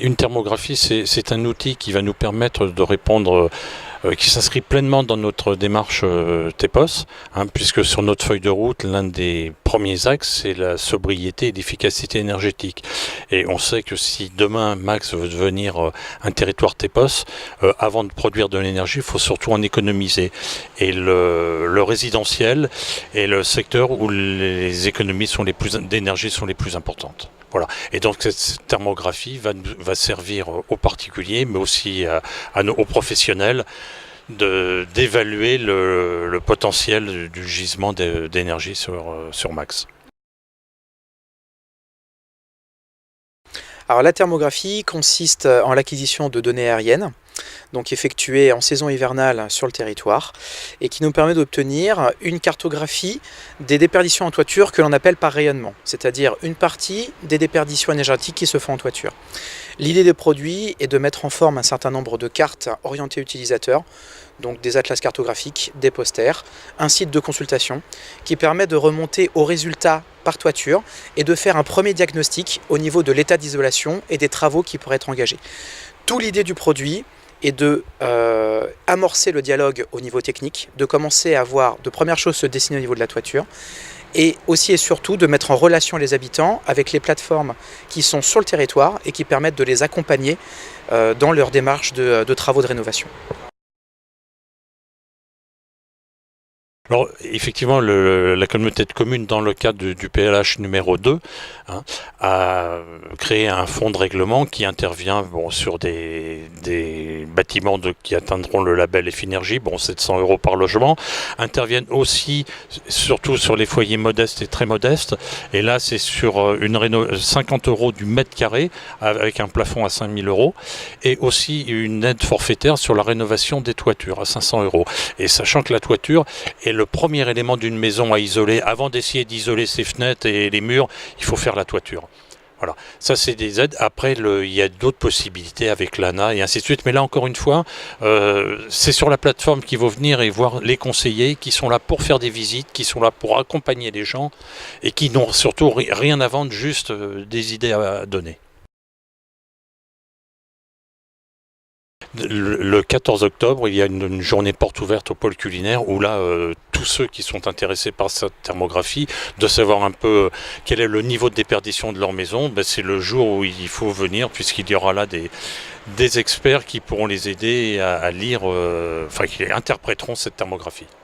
Une thermographie, c'est un outil qui va nous permettre de répondre, qui s'inscrit pleinement dans notre démarche TEPOS, puisque sur notre feuille de route, l'un des premiers axes, c'est la sobriété et l'efficacité énergétique. Et on sait que si demain Max veut devenir un territoire TEPOS, avant de produire de l'énergie, il faut surtout en économiser. Et le résidentiel est le secteur où les économies d'énergie sont les plus importantes. Voilà. Et donc cette thermographie va servir aux particuliers, mais aussi aux professionnels, d'évaluer le potentiel du gisement d'énergie sur Max. Alors la thermographie consiste en l'acquisition de données aériennes, donc effectuées en saison hivernale sur le territoire, et qui nous permet d'obtenir une cartographie des déperditions en toiture que l'on appelle par rayonnement, c'est-à-dire une partie des déperditions énergétiques qui se font en toiture. L'idée des produits est de mettre en forme un certain nombre de cartes orientées utilisateurs, donc des atlas cartographiques, des posters, un site de consultation qui permet de remonter aux résultats par toiture et de faire un premier diagnostic au niveau de l'état d'isolation et des travaux qui pourraient être engagés. Toute l'idée du produit est de amorcer le dialogue au niveau technique, de commencer à voir de premières choses se dessiner au niveau de la toiture, et aussi et surtout de mettre en relation les habitants avec les plateformes qui sont sur le territoire et qui permettent de les accompagner dans leur démarche de travaux de rénovation. Alors effectivement, la communauté de communes, dans le cadre du PLH numéro 2, a créé un fonds de règlement qui intervient sur des bâtiments qui atteindront le label Effinergie, 700 € par logement, interviennent aussi surtout sur les foyers modestes et très modestes, et là c'est sur 50 € du mètre carré avec un plafond à 5000 €, et aussi une aide forfaitaire sur la rénovation des toitures à 500 €. Et sachant que la toiture est le premier élément d'une maison à isoler, avant d'essayer d'isoler ses fenêtres et les murs, il faut faire la toiture. Voilà, ça c'est des aides. Après, il y a d'autres possibilités avec l'ANA et ainsi de suite. Mais là, encore une fois, c'est sur la plateforme qu'il faut venir et voir les conseillers qui sont là pour faire des visites, qui sont là pour accompagner les gens et qui n'ont surtout rien à vendre, juste des idées à donner. Le 14 octobre, il y a une journée porte ouverte au pôle culinaire où là, tous ceux qui sont intéressés par cette thermographie, de savoir un peu quel est le niveau de déperdition de leur maison, c'est le jour où il faut venir, puisqu'il y aura là des experts qui pourront les aider à lire, qui interpréteront cette thermographie.